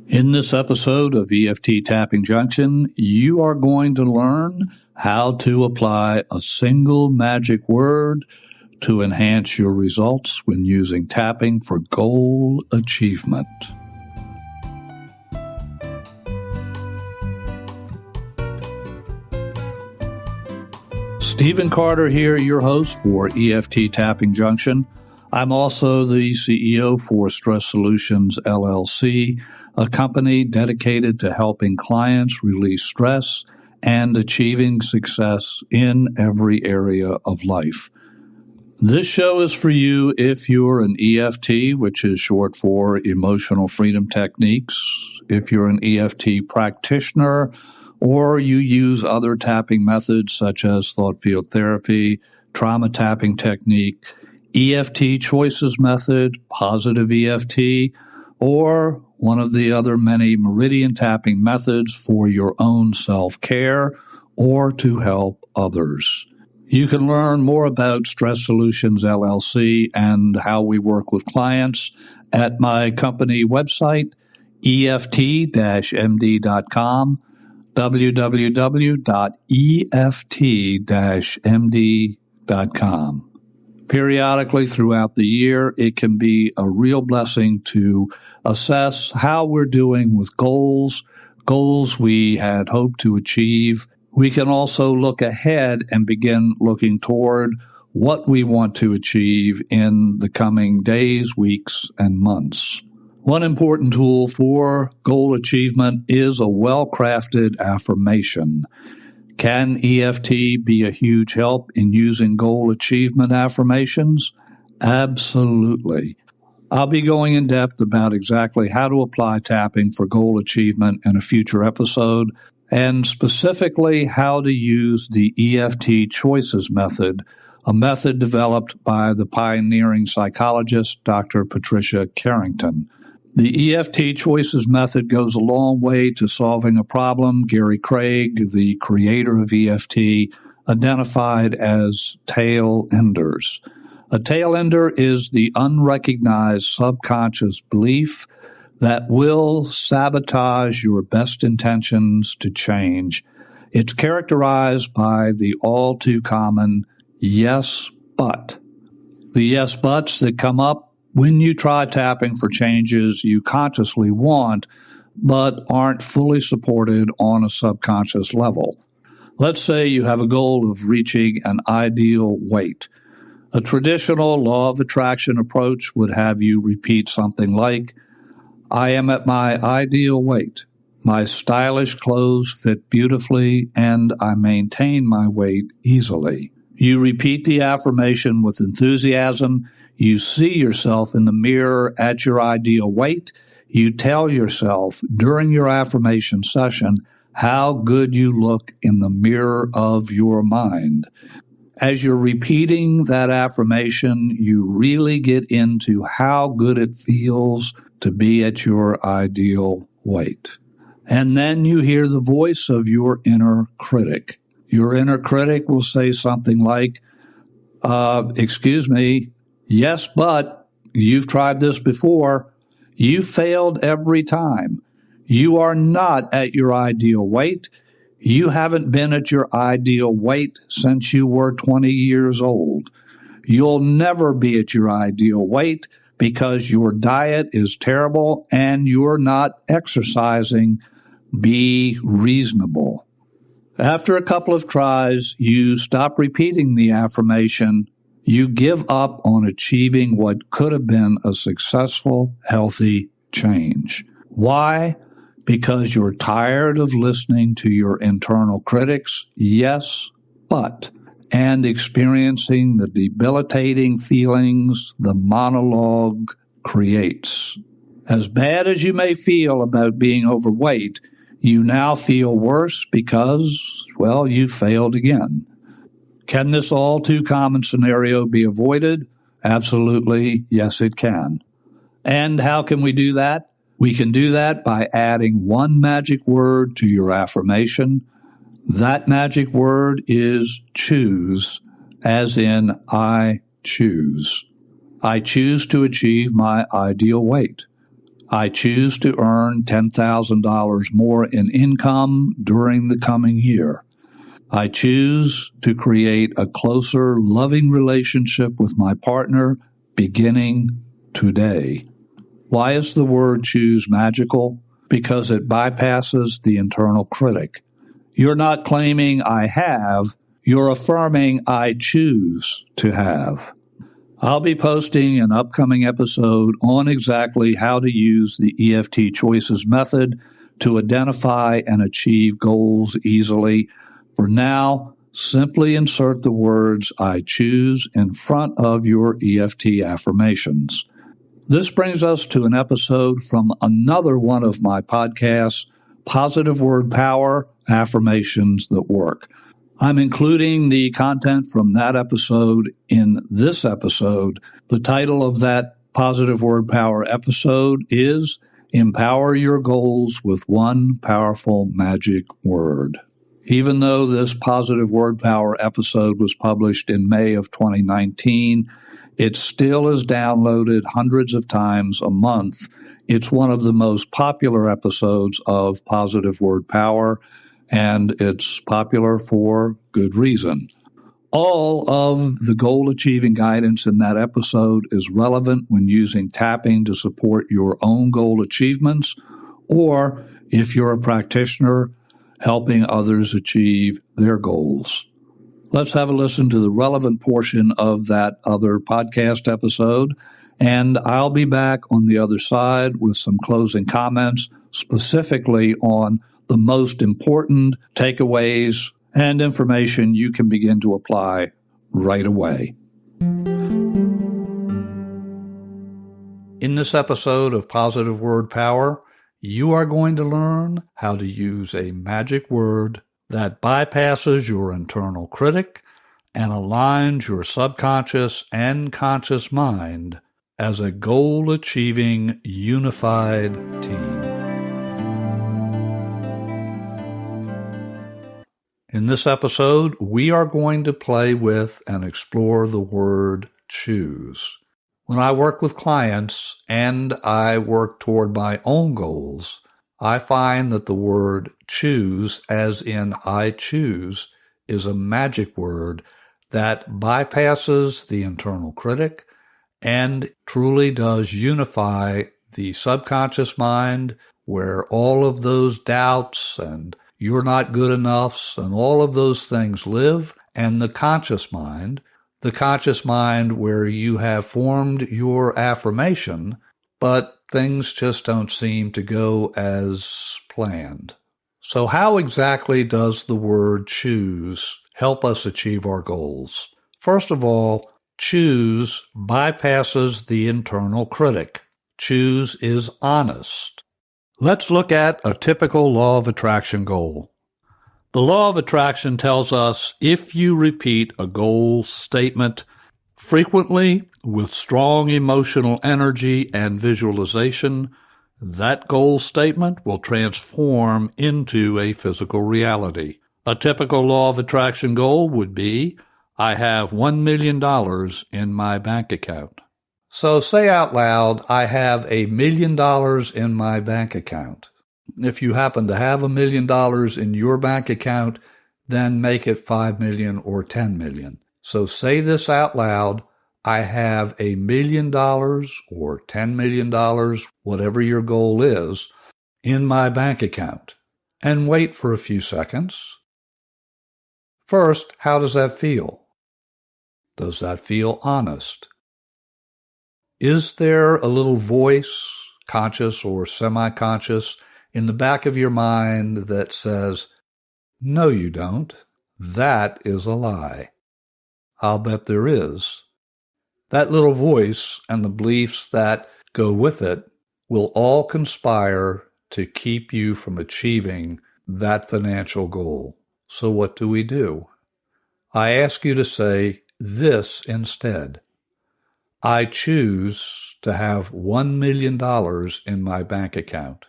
In this episode of EFT Tapping Junction, you are going to learn how to apply a single magic word to enhance your results when using tapping for goal achievement. Stephen Carter here, your host for EFT Tapping Junction. I'm also the CEO for Stress Solutions, LLC, a company dedicated to helping clients release stress and achieving success in every area of life. This show is for you if you're an EFT, which is short for Emotional Freedom Techniques, if you're an EFT practitioner, or you use other tapping methods such as thought field therapy, trauma tapping technique, EFT choices method, positive EFT, or one of the other many meridian tapping methods for your own self-care or to help others. You can learn more about Stress Solutions LLC and how we work with clients at my company website, EFT-MD.com, www.EFT-MD.com. Periodically throughout the year, it can be a real blessing to assess how we're doing with goals we had hoped to achieve. We can also look ahead and begin looking toward what we want to achieve in the coming days, weeks, and months. One important tool for goal achievement is a well-crafted affirmation. Can EFT be a huge help in using goal achievement affirmations? Absolutely. I'll be going in depth about exactly how to apply tapping for goal achievement in a future episode, and specifically how to use the EFT choices method, a method developed by the pioneering psychologist Dr. Patricia Carrington. The EFT choices method goes a long way to solving a problem Gary Craig, the creator of EFT, identified as tail enders. A tail ender is the unrecognized subconscious belief that will sabotage your best intentions to change. It's characterized by the all too common yes, but. The yes, buts that come up when you try tapping for changes you consciously want, but aren't fully supported on a subconscious level. Let's say you have a goal of reaching an ideal weight. A traditional law of attraction approach would have you repeat something like, I am at my ideal weight. My stylish clothes fit beautifully, and I maintain my weight easily. You repeat the affirmation with enthusiasm. You see yourself in the mirror at your ideal weight. You tell yourself during your affirmation session how good you look in the mirror of your mind. As you're repeating that affirmation, you really get into how good it feels to be at your ideal weight. And then you hear the voice of your inner critic. Your inner critic will say something like, excuse me, yes, but you've tried this before. You failed every time. You are not at your ideal weight. You haven't been at your ideal weight since you were 20 years old. You'll never be at your ideal weight because your diet is terrible and you're not exercising. Be reasonable. After a couple of tries, you stop repeating the affirmation. You give up on achieving what could have been a successful, healthy change. Why? Because you're tired of listening to your internal critics, yes, but, and experiencing the debilitating feelings the monologue creates. As bad as you may feel about being overweight, you now feel worse because, well, you failed again. Can this all too common scenario be avoided? Absolutely, yes, it can. And how can we do that? We can do that by adding one magic word to your affirmation. That magic word is choose, as in I choose. I choose to achieve my ideal weight. I choose to earn $10,000 more in income during the coming year. I choose to create a closer, loving relationship with my partner beginning today. Why is the word choose magical? Because it bypasses the internal critic. You're not claiming I have, you're affirming I choose to have. I'll be posting an upcoming episode on exactly how to use the EFT choices method to identify and achieve goals easily. For now, simply insert the words I choose in front of your EFT affirmations. This brings us to an episode from another one of my podcasts, Positive Word Power, Affirmations That Work. I'm including the content from that episode in this episode. The title of that Positive Word Power episode is Empower Your Goals with One Powerful Magic Word. Even though this Positive Word Power episode was published in May of 2019, it still is downloaded hundreds of times a month. It's one of the most popular episodes of Positive Word Power, and it's popular for good reason. All of the goal-achieving guidance in that episode is relevant when using tapping to support your own goal achievements, or if you're a practitioner, helping others achieve their goals. Let's have a listen to the relevant portion of that other podcast episode, and I'll be back on the other side with some closing comments, specifically on the most important takeaways and information you can begin to apply right away. In this episode of Positive Word Power, you are going to learn how to use a magic word that bypasses your internal critic and aligns your subconscious and conscious mind as a goal-achieving, unified team. In this episode, we are going to play with and explore the word choose. When I work with clients and I work toward my own goals, I find that the word choose, as in I choose, is a magic word that bypasses the internal critic and truly does unify the subconscious mind, where all of those doubts and you're not good enoughs and all of those things live, and the conscious mind where you have formed your affirmation, but things just don't seem to go as planned. So how exactly does the word choose help us achieve our goals? First of all, choose bypasses the internal critic. Choose is honest. Let's look at a typical law of attraction goal. The law of attraction tells us if you repeat a goal statement frequently with strong emotional energy and visualization, that goal statement will transform into a physical reality. A typical law of attraction goal would be, I have $1 million in my bank account. So say out loud, I have $1 million in my bank account. If you happen to have $1 million in your bank account, then make it 5 million or 10 million. So say this out loud, I have $1 million or $10 million, whatever your goal is, in my bank account. And wait for a few seconds. First, how does that feel? Does that feel honest? Is there a little voice, conscious or semi-conscious, in the back of your mind that says, no, you don't. That is a lie. I'll bet there is. That little voice and the beliefs that go with it will all conspire to keep you from achieving that financial goal. So what do? I ask you to say this instead. I choose to have $1 million in my bank account.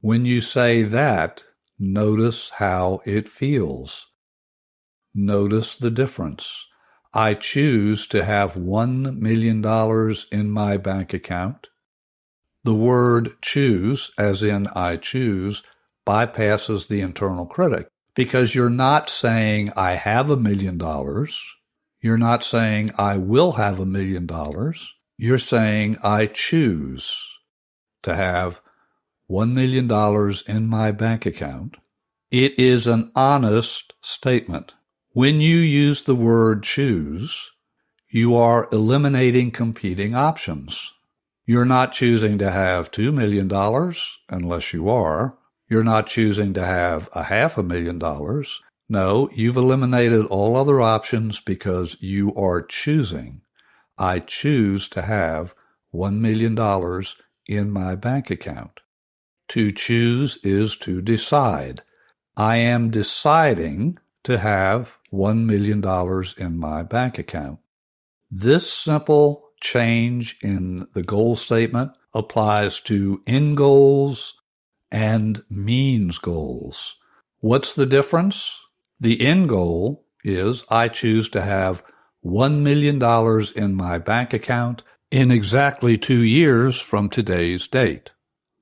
When you say that, notice how it feels. Notice the difference. I choose to have $1 million in my bank account. The word choose, as in I choose, bypasses the internal critic because you're not saying I have $1 million. You're not saying I will have $1 million. You're saying I choose to have $1 million in my bank account. It is an honest statement. When you use the word choose, you are eliminating competing options. You're not choosing to have $2 million unless you are. You're not choosing to have $500,000. No, you've eliminated all other options because you are choosing. I choose to have $1 million in my bank account. To choose is to decide. I am deciding to have $1 million in my bank account. This simple change in the goal statement applies to end goals and means goals. What's the difference? The end goal is I choose to have $1 million in my bank account in exactly 2 years from today's date.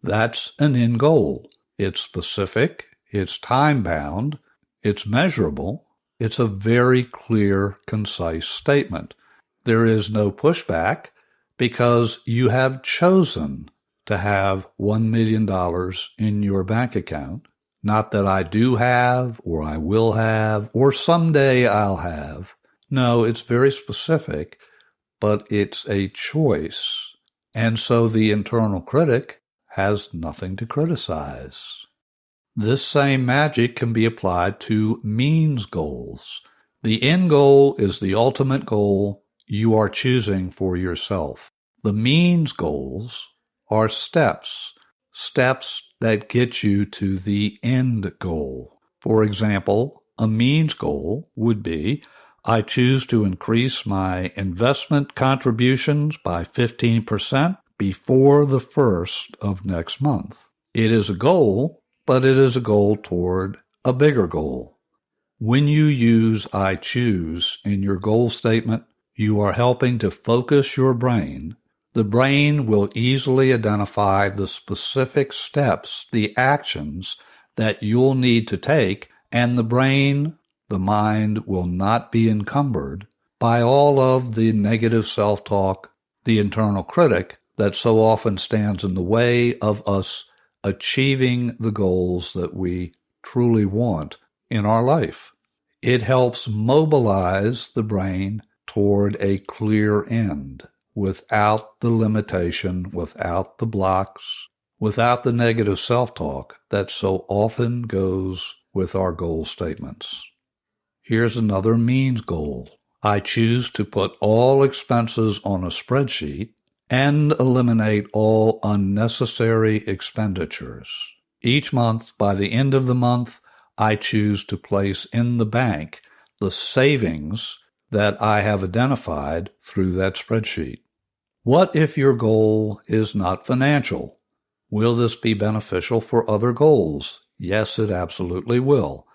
That's an end goal. It's specific, it's time-bound, it's measurable, it's a very clear, concise statement. There is no pushback because you have chosen to have $1 million in your bank account. Not that I do have, or I will have, or someday I'll have. No, it's very specific, but it's a choice. And so the internal critic has nothing to criticize. This same magic can be applied to means goals. The end goal is the ultimate goal you are choosing for yourself. The means goals are steps that get you to the end goal. For example, a means goal would be, I choose to increase my investment contributions by 15% before the 1st of next month. It is a goal, but it is a goal toward a bigger goal. When you use I choose in your goal statement, you are helping to focus your brain. The brain will easily identify the specific steps, the actions that you'll need to take, and the mind will not be encumbered by all of the negative self-talk, the internal critic that so often stands in the way of us achieving the goals that we truly want in our life. It helps mobilize the brain toward a clear end without the limitation, without the blocks, without the negative self-talk that so often goes with our goal statements. Here's another means goal. I choose to put all expenses on a spreadsheet and eliminate all unnecessary expenditures. Each month, by the end of the month, I choose to place in the bank the savings that I have identified through that spreadsheet. What if your goal is not financial? Will this be beneficial for other goals? Yes, it absolutely will.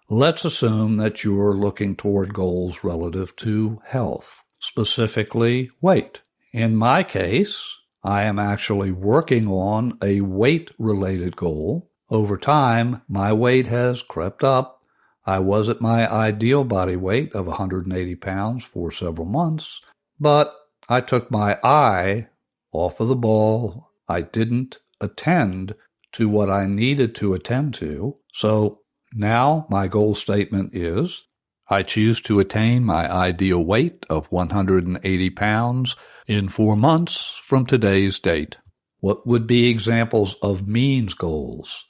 Let's assume that you're looking toward goals relative to health, specifically weight. In my case, I am actually working on a weight-related goal. Over time, my weight has crept up. I was at my ideal body weight of 180 pounds for several months, but I took my eye off of the ball. I didn't attend to what I needed to attend to. So now my goal statement is, I choose to attain my ideal weight of 180 pounds in 4 months from today's date. What would be examples of means goals?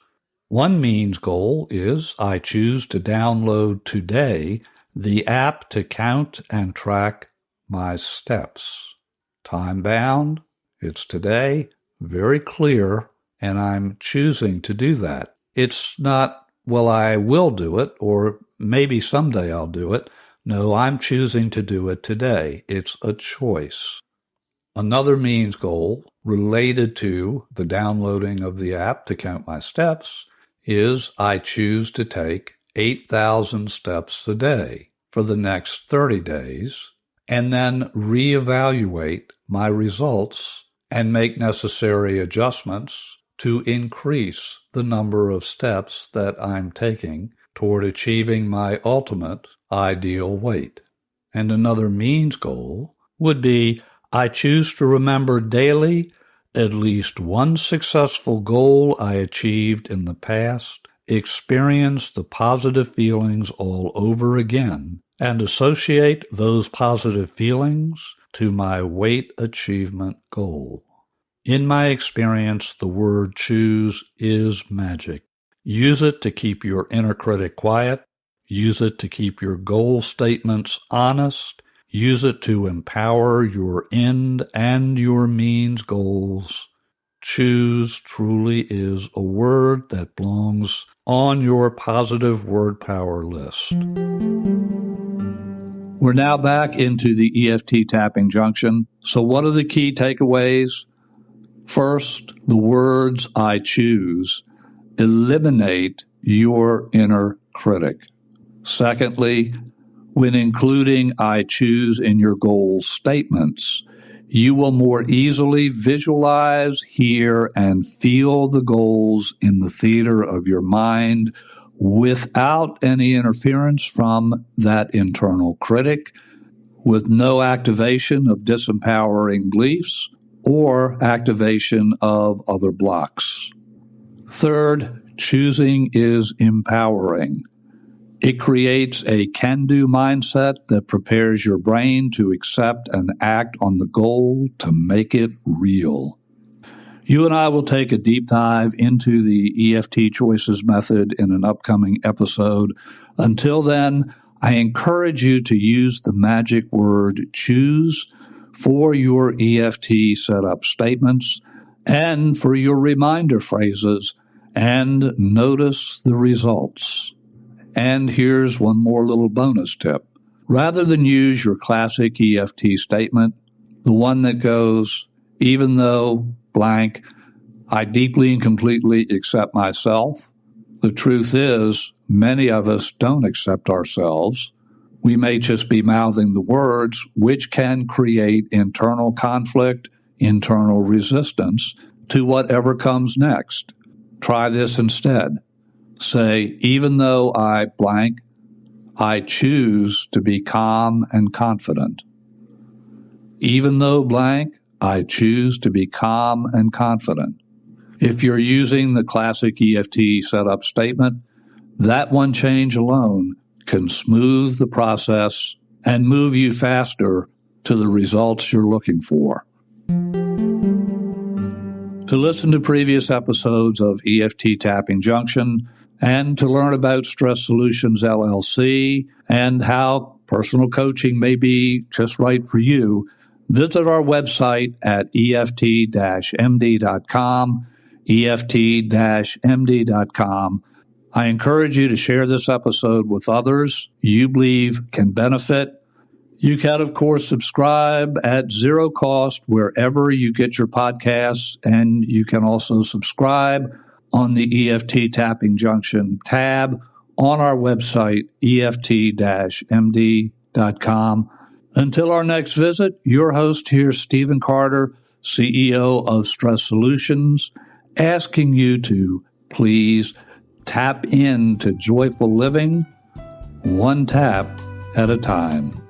One means goal is I choose to download today the app to count and track my steps. Time bound, it's today, very clear, and I'm choosing to do that. It's not, well, I will do it, or maybe someday I'll do it. No, I'm choosing to do it today. It's a choice. Another means goal related to the downloading of the app to count my steps is I choose to take 8,000 steps a day for the next 30 days and then reevaluate my results and make necessary adjustments to increase the number of steps that I'm taking toward achieving my ultimate ideal weight. And another means goal would be I choose to remember daily at least one successful goal I achieved in the past, experience the positive feelings all over again, and associate those positive feelings to my weight achievement goal. In my experience, the word choose is magic. Use it to keep your inner critic quiet. Use it to keep your goal statements honest. Use it to empower your end and your means goals. Choose truly is a word that belongs on your positive word power list. We're now back into the EFT tapping junction. So what are the key takeaways? First, the words I choose eliminate your inner critic. Secondly, when including I choose in your goal statements, you will more easily visualize, hear, and feel the goals in the theater of your mind without any interference from that internal critic, with no activation of disempowering beliefs or activation of other blocks. Third, choosing is empowering. It creates a can-do mindset that prepares your brain to accept and act on the goal to make it real. You and I will take a deep dive into the EFT Choices method in an upcoming episode. Until then, I encourage you to use the magic word choose for your EFT setup statements and for your reminder phrases, and notice the results. And here's one more little bonus tip. Rather than use your classic EFT statement, the one that goes, even though blank, I deeply and completely accept myself, the truth is, many of us don't accept ourselves. We may just be mouthing the words, which can create internal conflict, internal resistance to whatever comes next. Try this instead. Say, even though I blank, I choose to be calm and confident. Even though blank, I choose to be calm and confident. If you're using the classic EFT setup statement, that one change alone can smooth the process and move you faster to the results you're looking for. To listen to previous episodes of EFT Tapping Junction and to learn about Stress Solutions LLC and how personal coaching may be just right for you, visit our website at EFT-MD.com, EFT-MD.com. I encourage you to share this episode with others you believe can benefit. You can, of course, subscribe at zero cost wherever you get your podcasts, and you can also subscribe on the EFT Tapping Junction tab on our website, EFT-MD.com. Until our next visit, your host here, Stephen Carter, CEO of Stress Solutions, asking you to please tap into joyful living, one tap at a time.